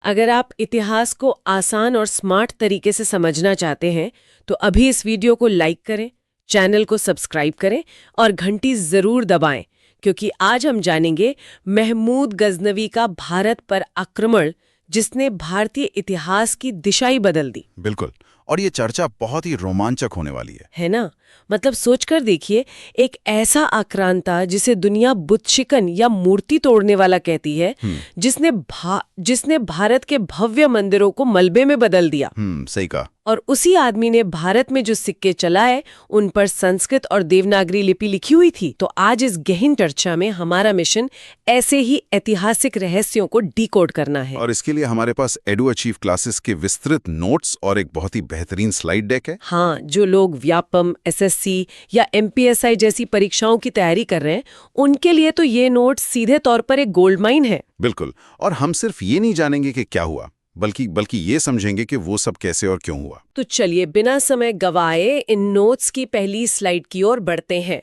अगर आप इतिहास को आसान और स्मार्ट तरीके से समझना चाहते हैं तो अभी इस वीडियो को लाइक करें, चैनल को सब्सक्राइब करें और घंटी जरूर दबाएं, क्योंकि आज हम जानेंगे महमूद गजनवी का भारत पर आक्रमण जिसने भारतीय इतिहास की दिशा ही बदल दी। बिल्कुल। और ये चर्चा बहुत ही रोमांचक होने वाली है ना? मतलब सोचकर देखिए, एक ऐसा आक्रांता जिसे दुनिया बुत शिकन या मूर्ति तोड़ने वाला कहती है, जिसने भारत के भव्य मंदिरों को मलबे में बदल दिया। सही कहा। और उसी आदमी ने भारत में जो सिक्के चलाए उन पर संस्कृत और देवनागरी लिपि लिखी हुई थी। तो आज इस गहन चर्चा में हमारा मिशन ऐसे ही ऐतिहासिक रहस्यों को डिकोड करना है। और इसके लिए हमारे पास एडु अचीव क्लासेस के विस्तृत नोट्स और एक बहुत ही बेहतरीन स्लाइड डेक है। हाँ, जो लोग व्यापम, एसएससी या एमपीएसआई जैसी परीक्षाओं की तैयारी कर रहे हैं उनके लिए तो ये नोट सीधे तौर पर एक गोल्ड माइन है। बिल्कुल। और हम सिर्फ ये नहीं जानेंगे कि क्या हुआ, बल्कि ये समझेंगे कि वो सब कैसे और क्यों हुआ। तो चलिए बिना समय गवाए इन नोट्स की पहली स्लाइड की ओर बढ़ते हैं।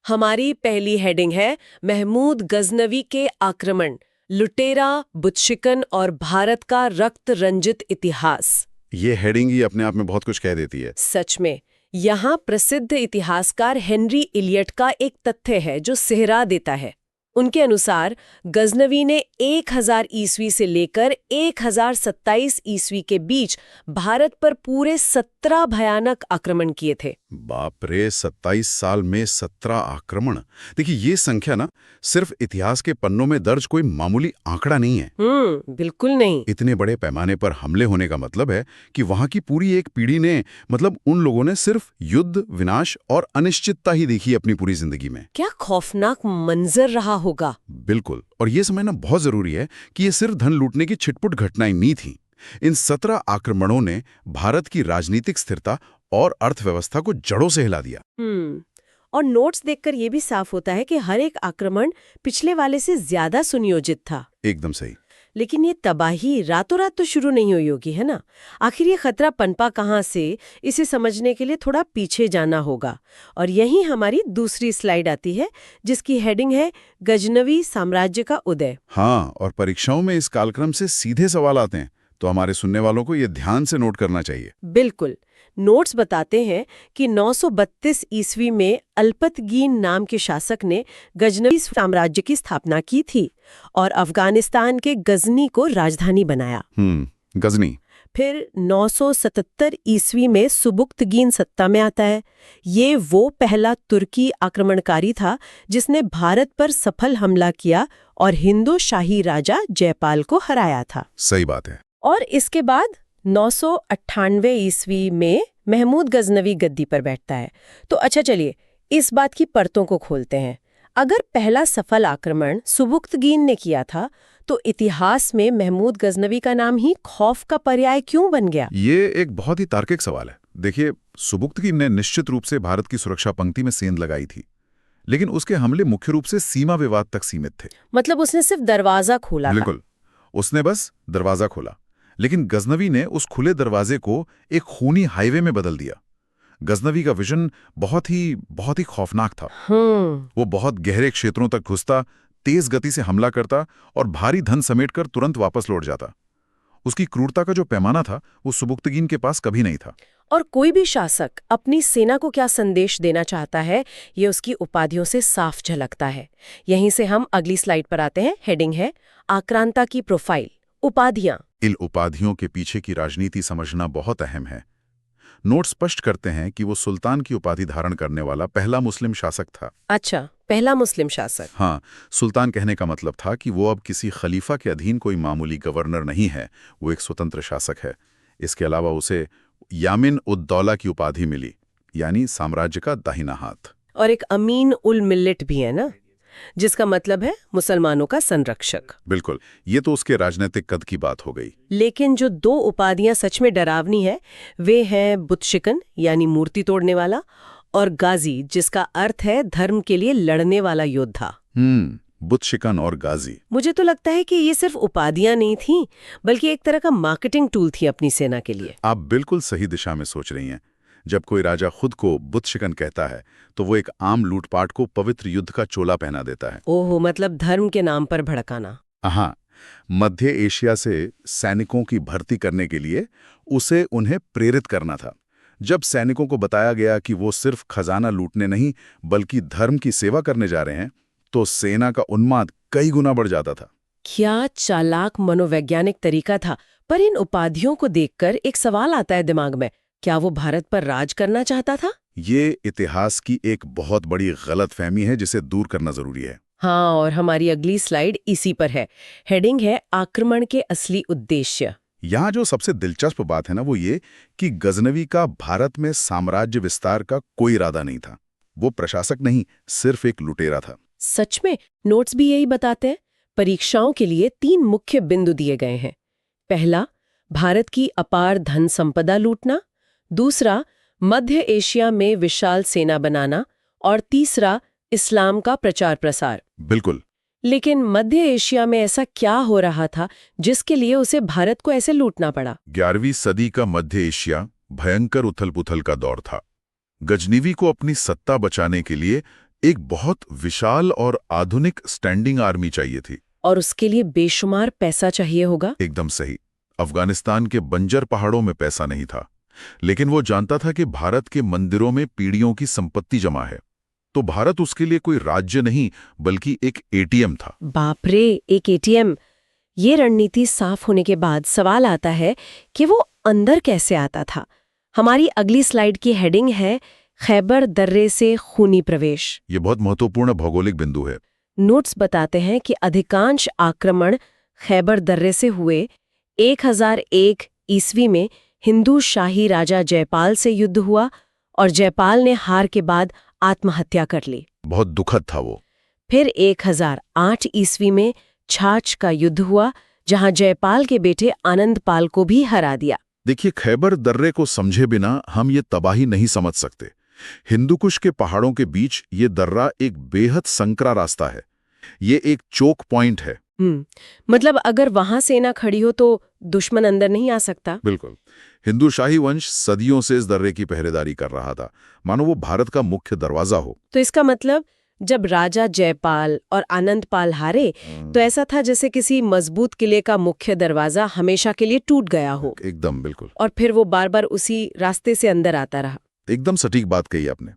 हमारी पहली हेडिंग है महमूद गजनवी के आक्रमण, लुटेरा, बुतशिकन और भारत का रक्त रंजित इतिहास। ये हेडिंग ही अपने आप में बहुत कुछ कह देती है। सच में। यहाँ प्रसिद्ध इतिहासकार हेनरी इलियट का एक तथ्य है जो सिहरा देता है। उनके अनुसार गजनवी ने 1000 ईस्वी से लेकर 1027 ईस्वी के बीच भारत पर पूरे 17 भयानक आक्रमण किए थे। बाप रे, 27 साल में 17 आक्रमण। देखिए, ये संख्या ना सिर्फ इतिहास के पन्नों में दर्ज कोई मामूली आंकड़ा नहीं है। बिल्कुल नहीं। इतने बड़े पैमाने पर हमले होने का मतलब है कि वहां की पूरी एक पीढ़ी ने, मतलब उन लोगों ने सिर्फ युद्ध, विनाश और अनिश्चितता ही देखी अपनी पूरी जिंदगी में। क्या खौफनाक मंजर रहा होगा। बिल्कुल। और ये समझना बहुत जरूरी है कि ये सिर्फ धन लूटने की छिटपुट घटनाएं नहीं थी। इन 17 आक्रमणों ने भारत की राजनीतिक स्थिरता और अर्थव्यवस्था को जड़ों से हिला दिया। और नोट्स देखकर यह भी साफ होता है कि हर एक आक्रमण पिछले वाले से ज्यादा सुनियोजित था। एकदम सही। लेकिन ये तबाही रातों रात तो शुरू नहीं हुई होगी, है ना? आखिर ये खतरा पनपा कहाँ से, इसे समझने के लिए थोड़ा पीछे जाना होगा। और यहीं हमारी दूसरी स्लाइड आती है जिसकी हेडिंग है गजनवी साम्राज्य का उदय। हाँ, और परीक्षाओं में इस कालक्रम से सीधे सवाल आते हैं, तो हमारे सुनने वालों को ये ध्यान से नोट करना चाहिए। बिल्कुल। नोट्स बताते हैं कि 932 ईस्वी में अल्पतगीन नाम के शासक ने गजनवी साम्राज्य की स्थापना की थी और अफगानिस्तान के गजनी को राजधानी बनाया। गजनी। फिर 977 ईस्वी में सुबुक्तगीन सत्ता में आता है। ये वो पहला तुर्की आक्रमणकारी था जिसने भारत पर सफल हमला किया और हिंदू शाही राजा जयपाल को हराया था। सही बात है। और इसके बाद 998 ईस्वी में महमूद गजनवी गद्दी पर बैठता है। तो अच्छा, चलिए इस बात की परतों को खोलते हैं। अगर पहला सफल आक्रमण सुबुक्तगीन ने किया था तो इतिहास में महमूद गजनवी का नाम ही खौफ का पर्याय क्यों बन गया? ये एक बहुत ही तार्किक सवाल है। देखिए, सुबुक्तगीन ने निश्चित रूप से भारत की सुरक्षा पंक्ति में सेंध लगाई थी, लेकिन उसके हमले मुख्य रूप से सीमा विवाद तक सीमित थे। मतलब उसने सिर्फ दरवाजा खोला। बिल्कुल, उसने बस दरवाजा खोला। लेकिन गजनवी ने उस खुले दरवाजे को एक खूनी हाईवे में बदल दिया। गजनवी का विजन बहुत ही खौफनाक था। वो बहुत गहरे क्षेत्रों तक घुसता, तेज गति से हमला करता और भारी धन समेटकर तुरंत वापस लौट जाता। उसकी क्रूरता का जो पैमाना था वो सुबुक्तगीन के पास कभी नहीं था। और कोई भी शासक अपनी सेना को क्या संदेश देना चाहता है, ये उसकी उपाधियों से साफ झलकता है। यहीं से हम अगली स्लाइड पर आते हैं। हेडिंग है आक्रांता की प्रोफाइल, उपाधियां। इन उपाधियों के पीछे की राजनीति समझना बहुत अहम है। नोट स्पष्ट करते हैं कि वो सुल्तान की उपाधि धारण करने वाला पहला मुस्लिम शासक था। अच्छा, पहला मुस्लिम शासक। हाँ, सुल्तान कहने का मतलब था कि वो अब किसी खलीफा के अधीन कोई मामूली गवर्नर नहीं है, वो एक स्वतंत्र शासक है। इसके अलावा उसे यामिन उद दौला की उपाधि मिली, यानी साम्राज्य का दाहिना हाथ। और एक अमीन उल मिल्लत भी है ना, जिसका मतलब है मुसलमानों का संरक्षक। बिल्कुल, ये तो उसके राजनीतिक कद की बात हो गई। लेकिन जो दो उपाधियां सच में डरावनी है वे हैं बुतशिकन यानी मूर्ति तोड़ने वाला, और गाजी जिसका अर्थ है धर्म के लिए लड़ने वाला योद्धा। बुतशिकन और गाजी। मुझे तो लगता है कि ये सिर्फ उपाधियां नहीं थीं, बल्कि एक तरह का मार्केटिंग टूल थी अपनी सेना के लिए। आप बिल्कुल सही दिशा में सोच रही हैं। जब कोई राजा खुद को बुतशिकन कहता है तो वो एक आम लूटपाट को पवित्र युद्ध का चोला पहना देता है। ओहो, मतलब धर्म के नाम पर भड़काना। हाँ, मध्य एशिया से सैनिकों की भर्ती करने के लिए उसे उन्हें प्रेरित करना था। जब सैनिकों को बताया गया कि वो सिर्फ खजाना लूटने नहीं बल्कि धर्म की सेवा करने जा रहे हैं, तो सेना का उन्माद कई गुना बढ़ जाता था। क्या चालाक मनोवैज्ञानिक तरीका था। पर इन उपाधियों को देखकर एक सवाल आता है दिमाग में, क्या वो भारत पर राज करना चाहता था? ये इतिहास की एक बहुत बड़ी गलतफहमी है जिसे दूर करना जरूरी है। हाँ, और हमारी अगली स्लाइड इसी पर है। हेडिंग है आक्रमण के असली उद्देश्य। यहाँ जो सबसे दिलचस्प बात है ना वो ये कि गजनवी का भारत में साम्राज्य विस्तार का कोई इरादा नहीं था। वो प्रशासक नहीं, सिर्फ एक लुटेरा था। सच में नोट्स भी यही बताते हैं। परीक्षाओं के लिए 3 मुख्य बिंदु दिए गए हैं। पहला, भारत की अपार धन संपदा लूटना। दूसरा, मध्य एशिया में विशाल सेना बनाना। और तीसरा, इस्लाम का प्रचार प्रसार। बिल्कुल। लेकिन मध्य एशिया में ऐसा क्या हो रहा था जिसके लिए उसे भारत को ऐसे लूटना पड़ा? 11वीं सदी का मध्य एशिया भयंकर उथल-पुथल का दौर था। गजनवी को अपनी सत्ता बचाने के लिए एक बहुत विशाल और आधुनिक स्टैंडिंग आर्मी चाहिए थी। और उसके लिए बेशुमार पैसा चाहिए होगा। एकदम सही। अफगानिस्तान के बंजर पहाड़ों में पैसा नहीं था, लेकिन वो जानता था कि भारत के मंदिरों में पीढ़ियों की संपत्ति जमा है। तो भारत उसके लिए कोई राज्य नहीं बल्कि एक एटीएम था। बाप रे, एक एटीएम! ये रणनीति साफ होने के बाद सवाल आता है कि वो अंदर कैसे आता था। हमारी अगली स्लाइड की हेडिंग है खैबर दर्रे से खूनी प्रवेश। ये बहुत महत्वपूर्ण भौगोलिक बिंदु है। नोट्स बताते हैं कि अधिकांश आक्रमण खैबर दर्रे से हुए। 1001 ईस्वी में हिंदू शाही राजा जयपाल से युद्ध हुआ और जयपाल ने हार के बाद आत्महत्या कर ली। बहुत दुखद था वो। फिर 1008 ईस्वी में छाछ का युद्ध हुआ, जहां जयपाल के बेटे आनंदपाल को भी हरा दिया। देखिए, खैबर दर्रे को समझे बिना हम ये तबाही नहीं समझ सकते। हिंदुकुश के पहाड़ों के बीच ये दर्रा एक बेहद संकरा रास्ता है। ये एक चोक पॉइंट है। मतलब अगर वहां सेना खड़ी हो तो दुश्मन अंदर नहीं आ सकता। बिल्कुल। हिंदू शाही वंश सदियों से इस दर्रे की पहरेदारी कर रहा था, मानो वो भारत का मुख्य दरवाजा हो। तो इसका मतलब जब राजा जयपाल और आनंदपाल हारे तो ऐसा था जैसे किसी मजबूत किले का मुख्य दरवाजा हमेशा के लिए टूट गया हो। एकदम बिल्कुल। और फिर वो बार बार उसी रास्ते से अंदर आता रहा। एकदम सटीक बात कही आपने।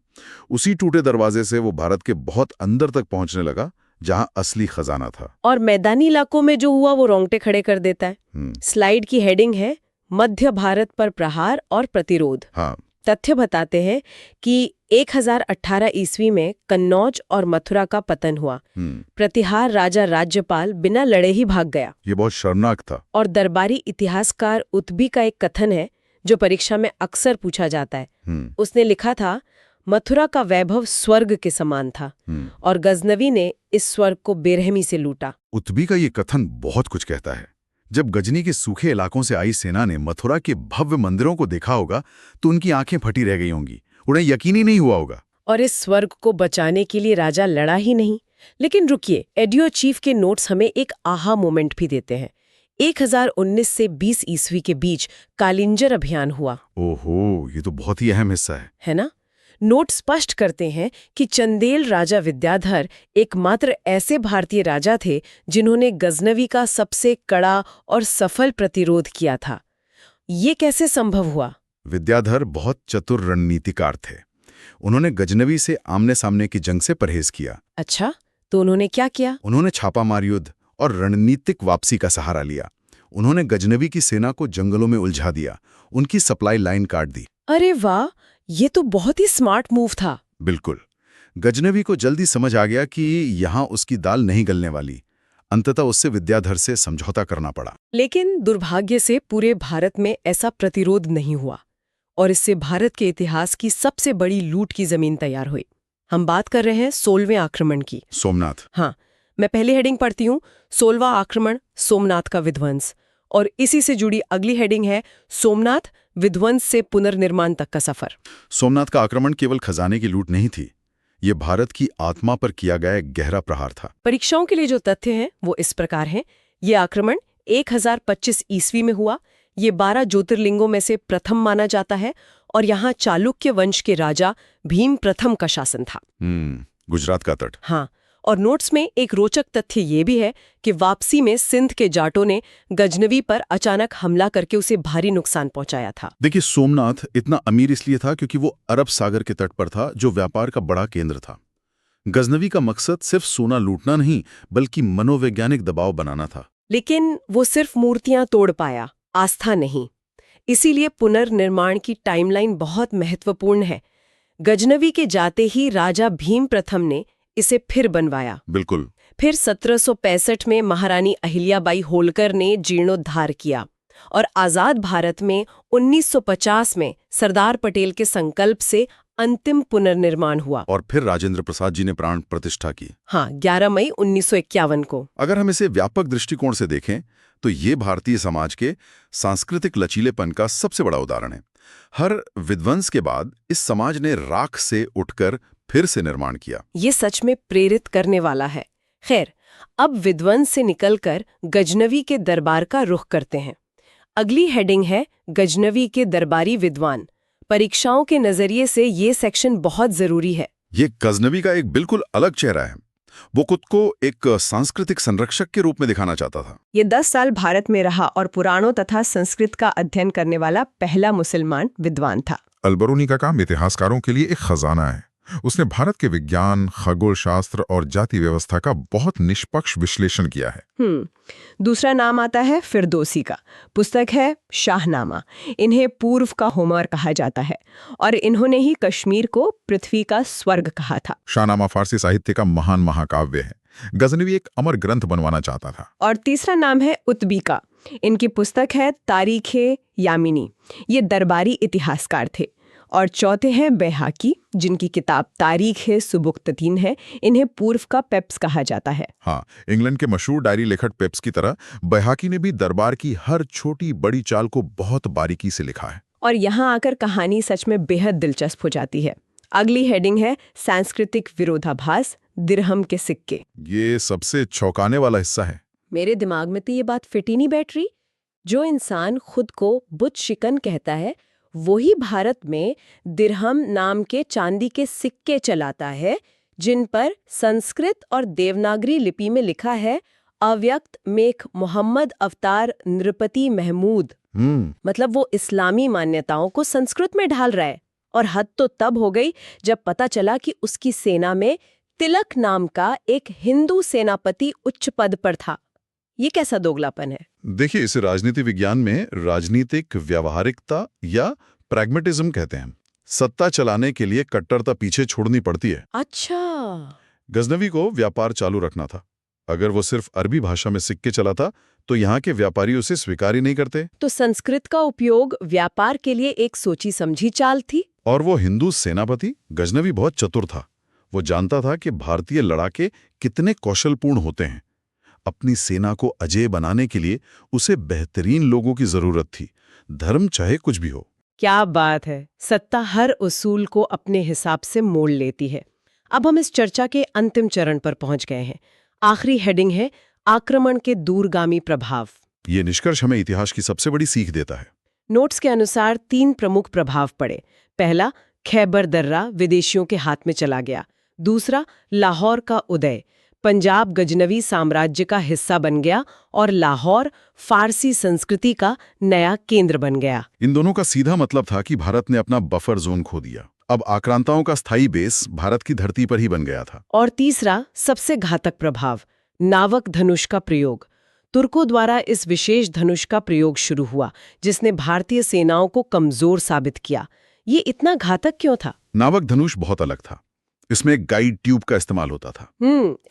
उसी टूटे दरवाजे से वो भारत के बहुत अंदर तक पहुंचने लगा, जहां असली खजाना था। और मैदानी इलाकों में जो हुआ वो रोंगटे खड़े कर देता है। स्लाइड की हेडिंग है मध्य भारत पर प्रहार और प्रतिरोध। हाँ। तथ्य बताते हैं कि 1018 ईस्वी में कन्नौज और मथुरा का पतन हुआ। प्रतिहार राजा राज्यपाल बिना लड़े ही भाग गया। ये बहुत शर्मनाक था। और दरबारी इतिहासकार उत्बी का एक कथन है जो परीक्षा में अक्सर पूछा जाता है। उसने लिखा था, मथुरा का वैभव स्वर्ग के समान था और गजनवी ने इस स्वर्ग को बेरहमी से लूटा। उत्बी का ये कथन बहुत कुछ कहता है। जब गजनी के सूखे इलाकों से आई सेना ने मथुरा के भव्य मंदिरों को देखा होगा तो उनकी आंखें फटी रह गई होंगी। उन्हें यकीन ही नहीं हुआ होगा। और इस स्वर्ग को बचाने के लिए राजा लड़ा ही नहीं। लेकिन रुकिए, एडियो चीफ के नोट्स हमें एक आहा मोमेंट भी देते हैं। 1019 से 20 ईस्वी के बीच कालिंजर अभियान हुआ। ओहो, ये तो बहुत ही अहम हिस्सा है ना? नोट स्पष्ट करते हैं कि चंदेल राजा विद्याधर एकमात्र ऐसे भारतीय राजा थे जिन्होंने गजनवी का सबसे कड़ा और सफल प्रतिरोध किया था। ये कैसे संभव हुआ? विद्याधर बहुत चतुर रणनीतिकार थे। उन्होंने गजनवी से आमने सामने की जंग से परहेज किया। अच्छा, तो उन्होंने क्या किया? उन्होंने छापामार युद्ध और रणनीतिक वापसी का सहारा लिया। उन्होंने गजनवी की सेना को जंगलों में उलझा दिया, उनकी सप्लाई लाइन काट दी। अरे वाह, ये तो बहुत ही स्मार्ट मूव था। बिल्कुल। गजनवी को जल्दी समझ आ गया कि यहाँ उसकी दाल नहीं गलने वाली। अंततः उससे विद्याधर से समझौता करना पड़ा। लेकिन दुर्भाग्य से पूरे भारत में ऐसा प्रतिरोध नहीं हुआ और इससे भारत के इतिहास की सबसे बड़ी लूट की जमीन तैयार हुई। हम बात कर रहे हैं 16वें आक्रमण की। सोमनाथ। हाँ, मैं पहली हेडिंग पढ़ती हूँ, 16वां आक्रमण, सोमनाथ का विध्वंस। और इसी से जुड़ी अगली हेडिंग है, सोमनाथ विध्वंस से पुनर्निर्माण तक का सफर। सोमनाथ का आक्रमण केवल खजाने की लूट नहीं थी, ये भारत की आत्मा पर किया गया एक गहरा प्रहार था। परीक्षाओं के लिए जो तथ्य हैं वो इस प्रकार हैं। ये आक्रमण 1025 ईस्वी में हुआ। ये 12 ज्योतिर्लिंगों में से प्रथम माना जाता है और यहाँ चालुक्य वंश के राजा भीम प्रथम का शासन था। गुजरात का तट। हाँ, और नोट्स में एक रोचक तथ्य ये भी है कि वापसी में सिंध के जाटों ने गजनवी पर अचानक हमला करके उसे भारी नुकसान पहुंचाया था। देखिए, सोमनाथ इतना अमीर इसलिए था क्योंकि वो अरब सागर के तट पर था, जो व्यापार का बड़ा केंद्र था। गजनवी का मकसद सिर्फ सोना लूटना नहीं, बल्कि मनोवैज्ञानिक दबाव बनाना था। लेकिन वो सिर्फ मूर्तियां तोड़ पाया, आस्था नहीं। इसीलिए पुनर्निर्माण की टाइमलाइन बहुत महत्वपूर्ण है। गजनवी के जाते ही राजा भीम प्रथम ने इसे फिर बनवाया। बिल्कुल। फिर 1765 में महारानी अहिल्याबाई होलकर ने जीर्णोद्धार किया और आजाद भारत में 1950 में सरदार पटेल के संकल्प से अंतिम पुनर्निर्माण हुआ। और फिर राजेंद्र प्रसाद जी ने प्राण प्रतिष्ठा की। हाँ, 11 मई 1951 को। अगर हम इसे व्यापक दृष्टिकोण से देखें तो ये भारतीय समाज के सांस्कृतिक लचीलेपन का सबसे बड़ा उदाहरण है। हर विध्वंस के बाद इस समाज ने राख से उठकर फिर से निर्माण किया। ये सच में प्रेरित करने वाला है। खैर, अब विध्वंस से निकलकर गजनवी के दरबार का रुख करते हैं। अगली हेडिंग है गजनवी के दरबारी विद्वान। परीक्षाओं के नजरिए से ये सेक्शन बहुत जरूरी है। ये गजनवी का एक बिल्कुल अलग चेहरा है। वो खुद को एक सांस्कृतिक संरक्षक के रूप में दिखाना चाहता था। ये 10 साल भारत में रहा और पुराणों तथा संस्कृत का अध्ययन करने वाला पहला मुसलमान विद्वान था। अलबरूनी का काम इतिहासकारों के लिए एक खजाना है। उसने भारत के विज्ञान, खगोल शास्त्र और जाति व्यवस्था का बहुत निष्पक्ष विश्लेषण किया है। दूसरा नाम आता है फिरदौसी का। पुस्तक है शाहनामा। इन्हें पूर्व का होमर कहा जाता है और इन्होंने ही कश्मीर को पृथ्वी का स्वर्ग कहा था। शाहनामा फारसी साहित्य का महान महाकाव्य है। गजनवी एक अमर ग्रंथ बनवाना चाहता था। और तीसरा नाम है उत्बी का। इनकी पुस्तक है तारीखे यामिनी। ये दरबारी इतिहासकार थे। और चौथे हैं बैहाकी, जिनकी किताब तारीख सुबुक्ततीन है। इन्हें पूर्व का पेप्स कहा जाता है। हाँ, इंग्लैंड के मशहूर डायरी लेखक पेप्स की तरह बैहाकी ने भी दरबार की हर छोटी बड़ी चाल को बहुत बारीकी से लिखा है। और यहाँ आकर कहानी सच में बेहद दिलचस्प हो जाती है। अगली हेडिंग है सांस्कृतिक विरोधाभास, दिरहम के सिक्के। ये सबसे चौंकाने वाला हिस्सा है। मेरे दिमाग में तो ये बात फिट ही नहीं बैठ रही। जो इंसान खुद को बुत शिकन कहता है, वही भारत में दिरहम नाम के चांदी के सिक्के चलाता है, जिन पर संस्कृत और देवनागरी लिपि में लिखा है अव्यक्त मेख मोहम्मद अवतार नृपति महमूद। मतलब वो इस्लामी मान्यताओं को संस्कृत में ढाल रहा है। और हद तो तब हो गई जब पता चला कि उसकी सेना में तिलक नाम का एक हिंदू सेनापति उच्च पद पर था। ये कैसा दोगलापन है? देखिए, इसे राजनीति विज्ञान में राजनीतिक व्यावहारिकता या प्रैग्मेटिज्म कहते हैं। सत्ता चलाने के लिए कट्टरता पीछे छोड़नी पड़ती है। अच्छा। गजनवी को व्यापार चालू रखना था। अगर वो सिर्फ अरबी भाषा में सिक्के चलाता तो यहाँ के व्यापारी उसे स्वीकार ही नहीं करते। तो संस्कृत का उपयोग व्यापार के लिए एक सोची समझी चाल थी। और वो हिंदू सेनापति गजनवी बहुत चतुर था। वो जानता था कि भारतीय लड़ाके कितने कौशलपूर्ण होते हैं। अपनी सेना को अजेय बनाने के लिए उसे बेहतरीन लोगों की जरूरत थी, धर्म चाहे कुछ भी हो। क्या बात है! सत्ता हर उसूल को अपने हिसाब से मोड़ लेती है। अब हम इस चर्चा के अंतिम चरण पर पहुंच गए हैं। आखिरी हेडिंग है आक्रमण के दूरगामी प्रभाव। ये निष्कर्ष हमें इतिहास की सबसे बड़ी सीख देता है। नोट्स के अनुसार 3 प्रमुख प्रभाव पड़े। पहला, खैबर दर्रा विदेशियों के हाथ में चला गया। दूसरा, लाहौर का उदय, पंजाब गजनवी साम्राज्य का हिस्सा बन गया और लाहौर फारसी संस्कृति का नया केंद्र बन गया। इन दोनों का सीधा मतलब था कि भारत ने अपना बफर जोन खो दिया। अब आक्रांताओं का स्थायी बेस भारत की धरती पर ही बन गया था। और तीसरा, सबसे घातक प्रभाव, नावक धनुष का प्रयोग। तुर्कों द्वारा इस विशेष धनुष का प्रयोग शुरू हुआ, जिसने भारतीय सेनाओं को कमजोर साबित किया। ये इतना घातक क्यों था? नावक धनुष बहुत अलग था। इसमें एक गाइड ट्यूब का इस्तेमाल होता था।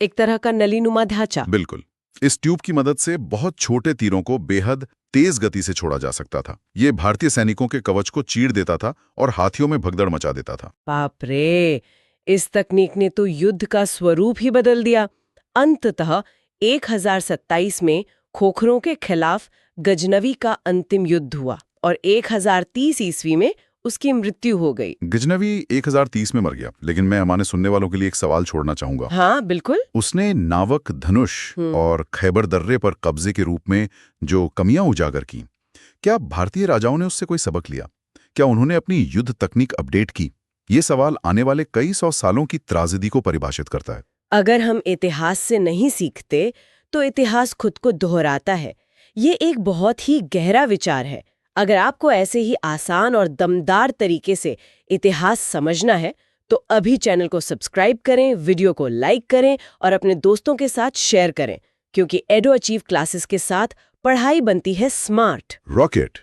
एक तरह का नलीनुमा ढांचा। बिल्कुल। इस ट्यूब की मदद से बहुत छोटे तीरों को बेहद तेज गति से छोड़ा जा सकता था। ये भारतीय सैनिकों के कवच को चीर देता था और हाथियों में भगदड़ मचा देता था। बाप रे! इस तकनीक ने तो युद्ध का स्वरूप ही बदल दिया। अंततः 1027 में खोखरों के खिलाफ गजनवी का अंतिम युद्ध हुआ और 1030 ईस्वी में उसकी मृत्यु हो गई। गजनवी 1030 में मर गया, लेकिन मैं हमारे सुनने वालों के लिए एक सवाल छोड़ना चाहूंगा। हाँ, बिल्कुल। उसने नावक धनुष और खैबर दर्रे पर कब्जे के रूप में जो कमियां उजागर की, क्या भारतीय राजाओं ने उससे कोई सबक लिया? क्या उन्होंने अपनी युद्ध तकनीक अपडेट की? ये सवाल आने वाले कई 100 सालों की त्रासदी को परिभाषित करता है। अगर हम इतिहास से नहीं सीखते तो इतिहास खुद को दोहराता है। ये एक बहुत ही गहरा विचार है। अगर आपको ऐसे ही आसान और दमदार तरीके से इतिहास समझना है तो अभी चैनल को सब्सक्राइब करें, वीडियो को लाइक करें और अपने दोस्तों के साथ शेयर करें, क्योंकि एडो अचीव क्लासेस के साथ पढ़ाई बनती है स्मार्ट। रॉकेट।